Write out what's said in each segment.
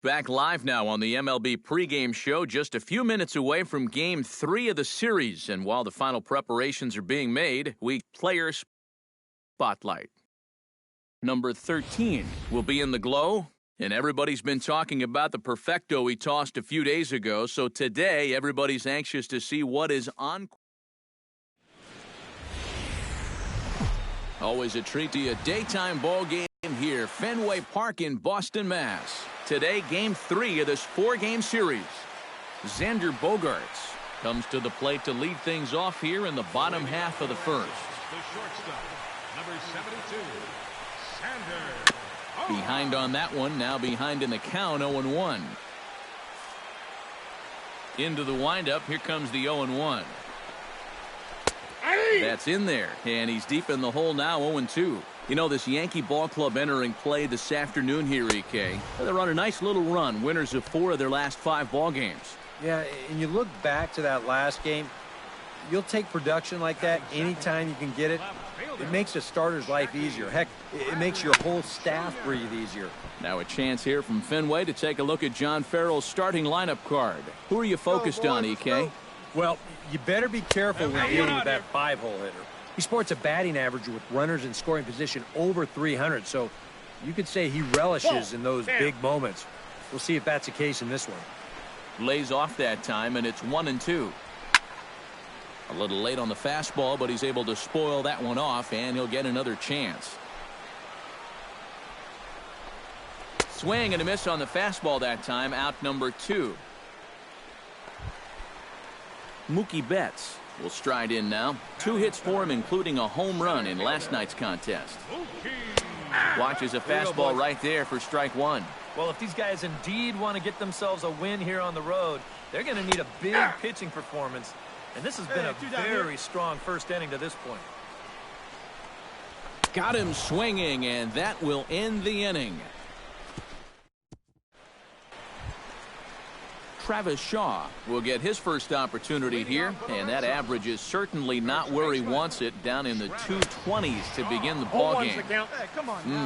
back live now on the MLB pregame show, just a few minutes away from Game 3 of the series. And while the final preparations are being made, we player spotlight. Number 13 will be in the glow, and everybody's been talking about the perfecto he tossed a few days ago. So today, everybody's anxious to see what is on. Always a treat to you, daytime ball game here, Fenway Park in Boston, Mass. Today, Game 3 of this 4-game series. Xander Bogaerts comes to the plate to lead things off here in the bottom half of the first. The shortstop, number 72, Xander. Behind on that one, now behind in the count, 0-1. Into the windup, here comes the 0-1. That's in there, and he's deep in the hole now, 0-2. You know, this Yankee ball club entering play this afternoon here, EK. They're on a nice little run, winners of 4 of their last 5 ball games. Yeah, and you look back to that last game, you'll take production like that anytime you can get it. It makes a starter's life easier. Heck, it makes your whole staff breathe easier. Now a chance here from Fenway to take a look at John Farrell's starting lineup card. Who are you focused on, EK? Well, you better be careful when dealing with that 5-hole hitter. He sports a batting average with runners in scoring position over 300, so you could say he relishes in those big moments. We'll see if that's the case in this one. Lays off that time, and it's 1-2. A little late on the fastball, but he's able to spoil that one off, and he'll get another chance. Swing and a miss on the fastball that time, out number 2. Mookie Betts will stride in now. 2 hits for him, including a home run in last night's contest. Watches a fastball right there for strike 1. Well, if these guys indeed want to get themselves a win here on the road, they're going to need a big pitching performance. And this has been a very strong first inning to this point. Got him swinging, and that will end the inning. Travis Shaw will get his first opportunity here, and that average is certainly not where he wants it, down in the 220s to begin the ball game.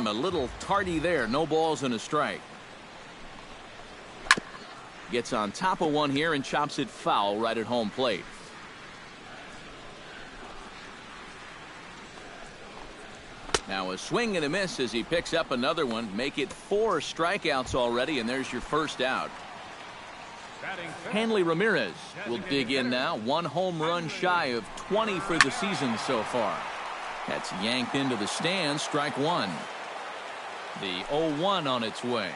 A little tardy there, no balls and a strike. Gets on top of one here and chops it foul right at home plate. Now a swing and a miss as he picks up another one. Make it 4 strikeouts already, and there's your first out. Hanley Ramirez will dig in now. 1 home run shy of 20 for the season so far. That's yanked into the stands, strike 1. The 0-1 on its way.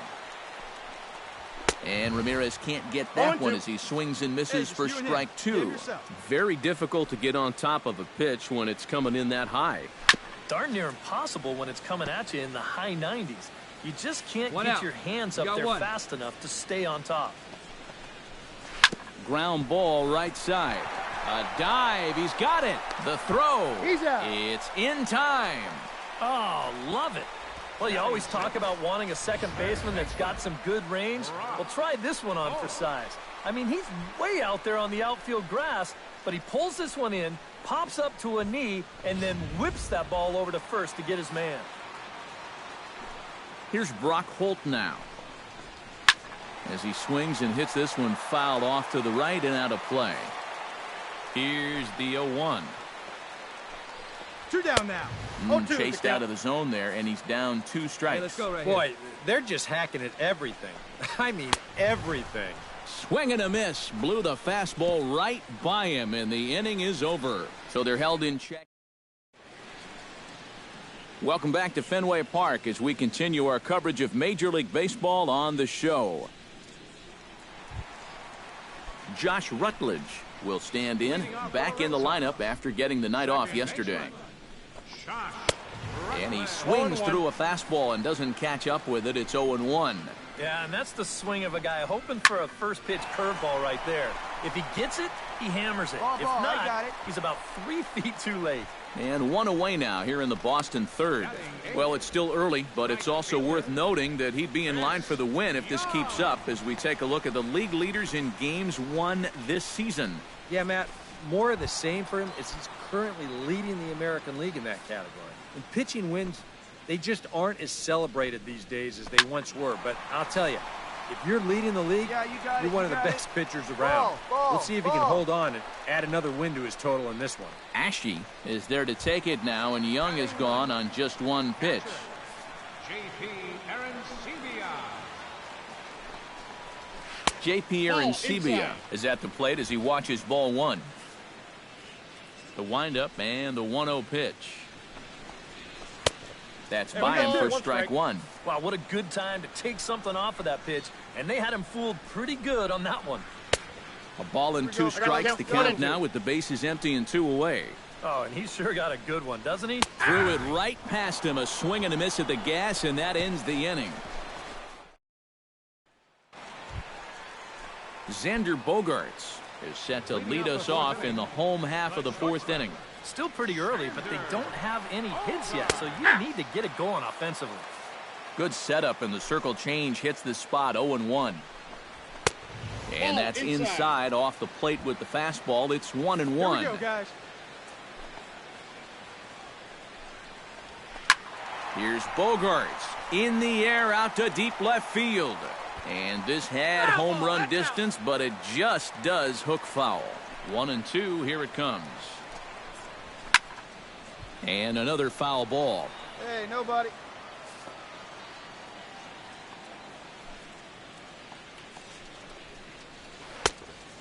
And Ramirez can't get that one as he swings and misses for strike 2. Very difficult to get on top of a pitch when it's coming in that high. Darn near impossible when it's coming at you in the high 90s. You just can't get your hands up there fast enough to stay on top. Ground ball right side. A dive. He's got it. The throw. He's out. It's in time. Oh, love it. Well, you always talk about wanting a second baseman that's got some good range. Well, try this one on for size. I mean, he's way out there on the outfield grass, but he pulls this one in, pops up to a knee, and then whips that ball over to first to get his man. Here's Brock Holt now, as he swings and hits this one fouled off to the right and out of play. Here's the 0-1. 2 down now. Chased out of the zone there, and he's down 2 strikes. Hey, let's go right Boy, here. they're just hacking at everything. I mean, everything. Swing and a miss. Blew the fastball right by him, and the inning is over. So they're held in check. Welcome back to Fenway Park as we continue our coverage of Major League Baseball on the show. Josh Rutledge will stand in, back in the lineup after getting the night off yesterday. And he swings through a fastball and doesn't catch up with it. It's 0-1. Yeah, and that's the swing of a guy hoping for a first pitch curveball right there. If he gets it, he hammers it. If not, he's about 3 feet too late. And 1 away now here in the Boston third. Well, it's still early, but it's also worth noting that he'd be in line for the win if this keeps up as we take a look at the league leaders in games won this season. Yeah, Matt, more of the same for him is he's currently leading the American League in that category. And pitching wins, they just aren't as celebrated these days as they once were. But I'll tell you, If you're leading the league, you're one of the best pitchers around. Let's see if he can hold on and add another win to his total in this one. Isashi is there to take it now, and Young is gone on just one pitch. J.P. Arancibia is at the plate as he watches ball one. The windup and the 1-0 pitch. That's by him for strike one. Wow, what a good time to take something off of that pitch, and they had him fooled pretty good on that one. A ball and 2 strikes, the count now with the bases empty and 2 away. Oh, and he sure got a good one, doesn't he? Threw it right past him, a swing and a miss at the gas, and that ends the inning. Xander Bogaerts is set to lead us off in the home half of the 4th inning. Still pretty early, but they don't have any hits yet, so you need to get it going offensively. Good setup, and the circle change hits the spot. 0-1. And that's inside off the plate with the fastball. It's 1-1. Here we go, guys. Here's Bogaerts in the air out to deep left field. And this had home run distance, but it just does hook foul. 1-2. Here it comes. And another foul ball. Hey, nobody.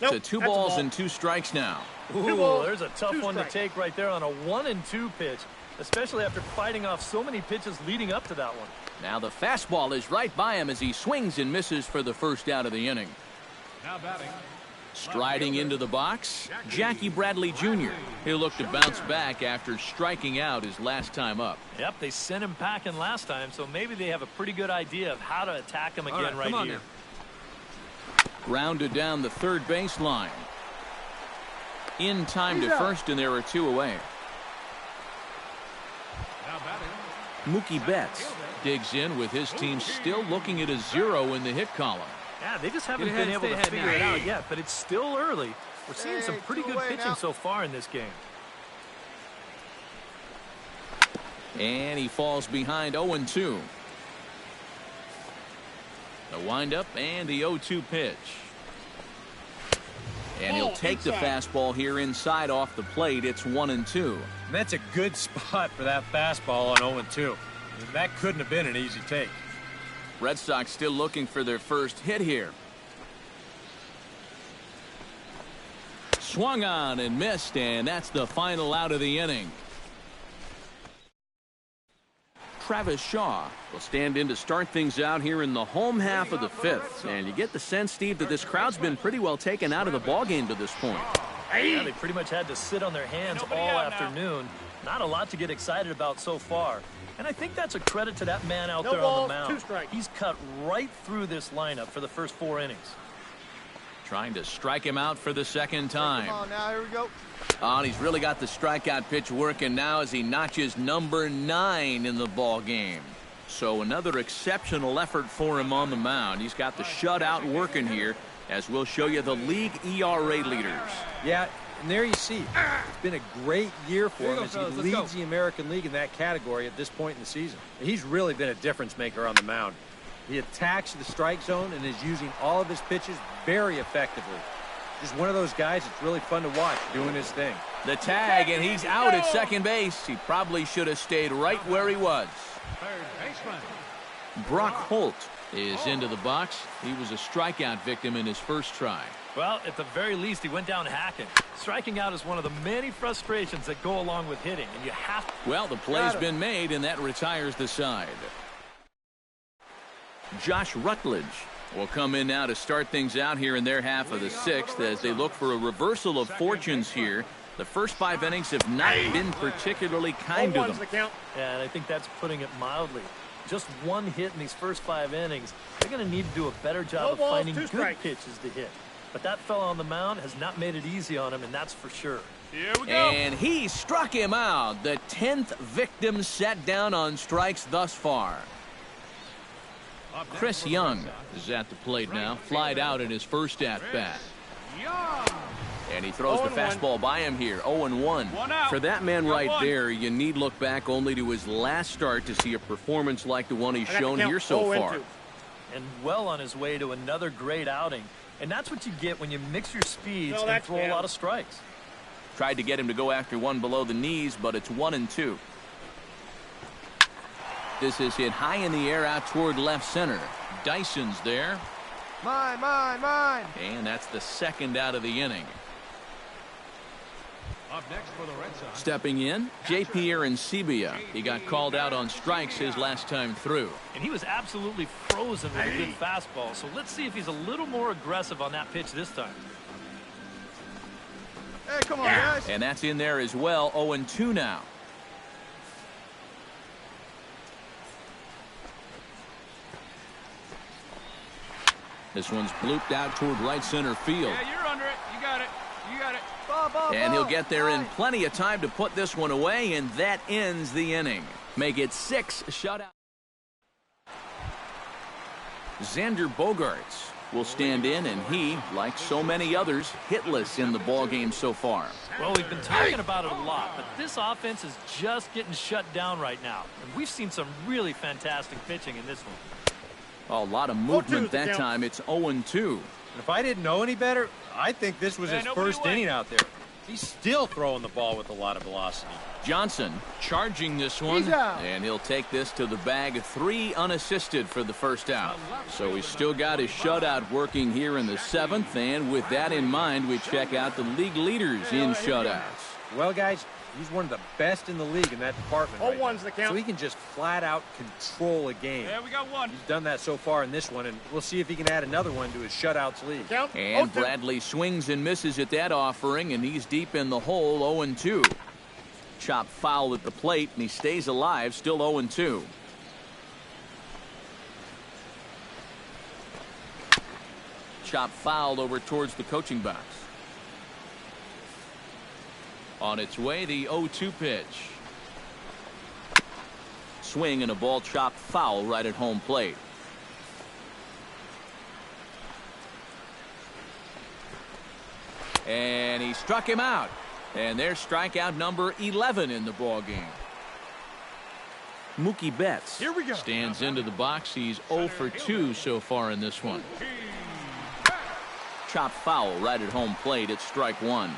To 2 balls and 2 strikes now. Ooh, there's a tough one to take right there on a 1-2 pitch, especially after fighting off so many pitches leading up to that one. Now the fastball is right by him as he swings and misses for the first out of the inning. Now batting. Striding into the box, Jackie Bradley Jr. He'll look to bounce back after striking out his last time up. Yep, they sent him packing last time, so maybe they have a pretty good idea of how to attack him again right here. Grounded down the third baseline. In time to first, and there are 2 away. Now batting. Mookie Betts digs in with his team still looking at a 0 in the hit column. Yeah, they just haven't been able to figure it out yet, but it's still early. We're seeing some pretty good pitching so far in this game. And he falls behind 0-2. The windup and the 0-2 pitch. And he'll take the fastball here inside off the plate. It's 1-2. And that's a good spot for that fastball on 0-2. I mean, that couldn't have been an easy take. Red Sox still looking for their first hit here. Swung on and missed, and that's the final out of the inning. Travis Shaw will stand in to start things out here in the home half of the 5th. And you get the sense, Steve, that this crowd's been pretty well taken out of the ballgame to this point. Yeah, they pretty much had to sit on their hands all afternoon. Not a lot to get excited about so far. And I think that's a credit to that man out there on the mound. He's cut right through this lineup for the first 4 innings. Trying to strike him out for the second time. Come on now, here we go. Oh, and he's really got the strikeout pitch working now as he notches number 9 in the ball game. So another exceptional effort for him on the mound. He's got the shutout working here, as we'll show you the league ERA leaders. Yeah, and there you see, it's been a great year for him as he leads the American League in that category at this point in the season. He's really been a difference maker on the mound. He attacks the strike zone and is using all of his pitches very effectively. Just one of those guys that's really fun to watch doing his thing. The tag, and he's out at second base. He probably should have stayed right where he was. Third baseman. Brock Holt is into the box. He was a strikeout victim in his first try. Well, at the very least, he went down hacking. Striking out is one of the many frustrations that go along with hitting, and you have to... Well, the play's been made, and that retires the side. Josh Rutledge will come in now to start things out here in their half of the 6th as they look for a reversal of fortunes here. The first 5 innings have not been particularly kind to them. Yeah, and I think that's putting it mildly. Just 1 hit in these first 5 innings. They're going to need to do a better job of finding good pitches to hit. But that fella on the mound has not made it easy on him, and that's for sure. Here we go. And he struck him out. The 10th victim set down on strikes thus far. Chris Young is at the plate now. Flied out in his first at-bat. And he throws the fastball by him here. 0-1. For that man right there, you need look back only to his last start to see a performance like the one he's shown here so far. and well on his way to another great outing. And that's what you get when you mix your speeds and throw a lot of strikes. Tried to get him to go after one below the knees, but it's 1-2. This is hit high in the air out toward left center. Dyson's there. Mine, mine, mine. And that's the second out of the inning. Up next for the Red Sox. Stepping in, J.P. Arancibia. He got called out on strikes his last time through. And he was absolutely frozen with a good fastball. So let's see if he's a little more aggressive on that pitch this time. Hey, come on, guys. And that's in there as well. 0-2 now. This one's blooped out toward right center field. Yeah, you're under it. You got it. You got it. Ball, ball, And ball. he'll get there in plenty of time to put this one away, and that ends the inning. Make it 6 shutout. Xander Bogaerts will stand in, and he, like so many others, hitless in the ballgame so far. Well, we've been talking about it a lot, but this offense is just getting shut down right now. And we've seen some really fantastic pitching in this one. A lot of movement that time. It's 0-2. And if I didn't know any better, I think this was his first inning out there. He's still throwing the ball with a lot of velocity. Johnson charging this one, He's out. and he'll take this to the bag. 3 unassisted for the first out. So he's still got his shutout working here in the 7th, and with that in mind, we check out the league leaders in shutouts. Well, guys, he's one of the best in the league in that department right now. the count. So he can just flat out control a game. Yeah, we got one. He's done that so far in this one, and we'll see if he can add another one to his shutouts league. Count. And Bradley swings and misses at that offering, and he's deep in the hole. 0-2. Chop foul at the plate, and he stays alive, still 0-2. Chop fouled over towards the coaching box. On its way, the 0-2 pitch. Swing and a ball chopped foul right at home plate. And he struck him out. And there's strikeout number 11 in the ball game. Mookie Betts Here we go. stands into the box. He's 0 for 2 so far in this one. Chopped foul right at home plate. It's strike 1.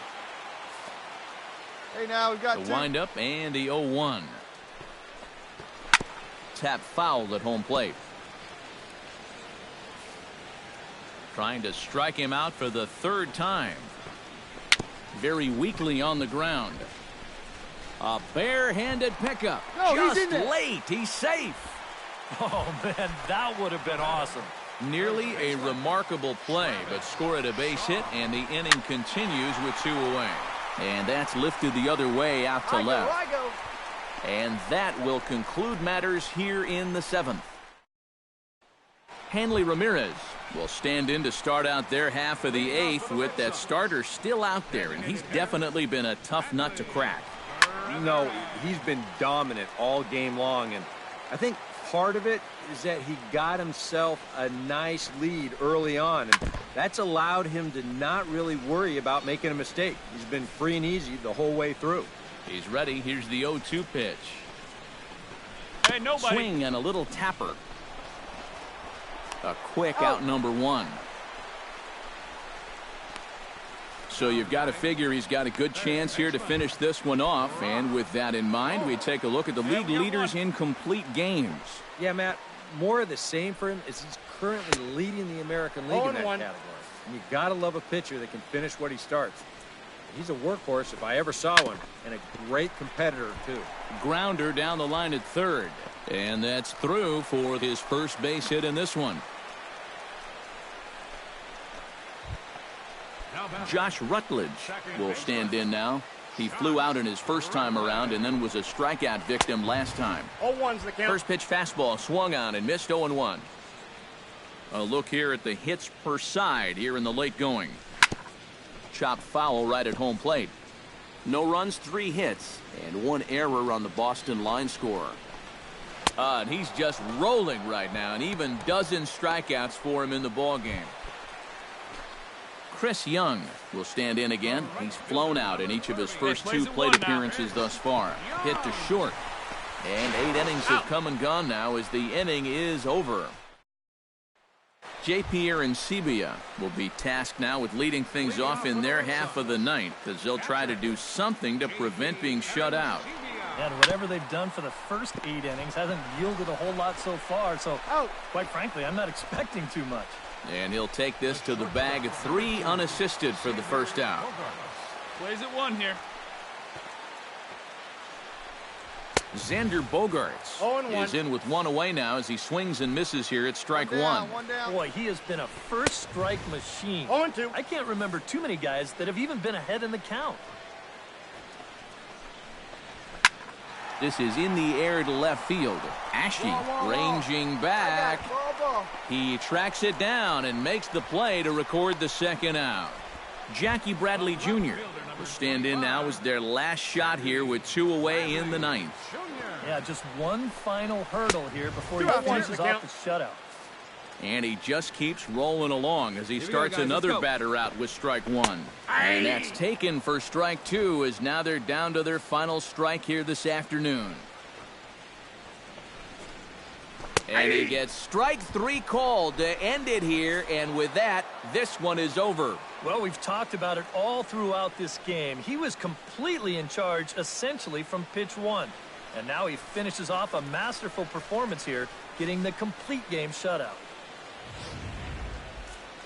Hey, now we've got The 2. windup and the 0-1. Tap foul at home plate. Trying to strike him out for the 3rd time. Very weakly on the ground. A barehanded pickup. No, he's Just in there. late. He's safe. Oh, man, that would have been awesome. Nearly a remarkable play, but score at a base hit, and the inning continues with 2 away. And that's lifted the other way out to left. I go. And that will conclude matters here in the 7th. Hanley Ramirez will stand in to start out their half of the 8th with that starter still out there, and he's definitely been a tough nut to crack. No, he's been dominant all game long, and I think part of it is that he got himself a nice lead early on, and that's allowed him to not really worry about making a mistake. He's been free and easy the whole way through. He's ready. Here's the 0-2 pitch. Hey, nobody. Swing and a little tapper. A quick out number 1. So you've got to figure he's got a good chance here to finish this one off. And with that in mind, we take a look at the league leaders in complete games. Yeah, Matt, more of the same for him is he's currently leading the American League in that category. And you got to love a pitcher that can finish what he starts. He's a workhorse if I ever saw one, and a great competitor, too. Grounder down the line at 3rd. And that's through for his first base hit in this one. Josh Rutledge will stand in now. He flew out in his first time around and then was a strikeout victim last time. 0-1's the count. First pitch fastball swung on and missed. 0-1. A look here at the hits per side here in the late going. Chopped foul right at home plate. No runs, 3 hits, and 1 error on the Boston line scorer. And he's just rolling right now, and even dozen strikeouts for him in the ballgame. Chris Young will stand in again. He's flown out in each of his first 2 plate appearances thus far. Hit to short. And 8 innings have come and gone now as the inning is over. JP Arancibia will be tasked now with leading things off in their half of the ninth, as they'll try to do something to prevent being shut out. And whatever they've done for the first 8 innings hasn't yielded a whole lot so far, so quite frankly, I'm not expecting too much. And he'll take this to the bag, 3 unassisted for the first out. Plays at 1 here. Xander Bogaerts is in with 1 away now as he swings and misses here at strike 1. Boy, he has been a first strike machine. 0-2. I can't remember too many guys that have even been ahead in the count. This is in the air to left field. Ashe ranging back. He tracks it down and makes the play to record the second out. Jackie Bradley Jr. will stand in now as their last shot here with 2 away in the ninth. Yeah, just one final hurdle here before he finishes off the shutout. And he just keeps rolling along as he starts another batter out with strike 1. And that's taken for strike 2, as now they're down to their final strike here this afternoon. And he gets strike 3 called to end it here, and with that, this one is over. Well, we've talked about it all throughout this game. He was completely in charge, essentially, from pitch 1. And now he finishes off a masterful performance here, getting the complete game shutout.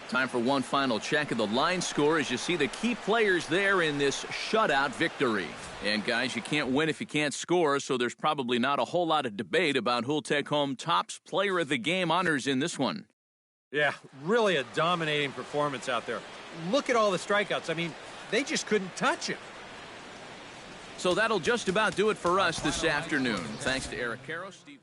Time for one final check of the line score as you see the key players there in this shutout victory. And guys, you can't win if you can't score, so there's probably not a whole lot of debate about who'll take home Topps Player of the Game honors in this one. Yeah, really a dominating performance out there. Look at all the strikeouts. I mean, they just couldn't touch him. So that'll just about do it for us this afternoon. Thanks to Eric Caro, Steve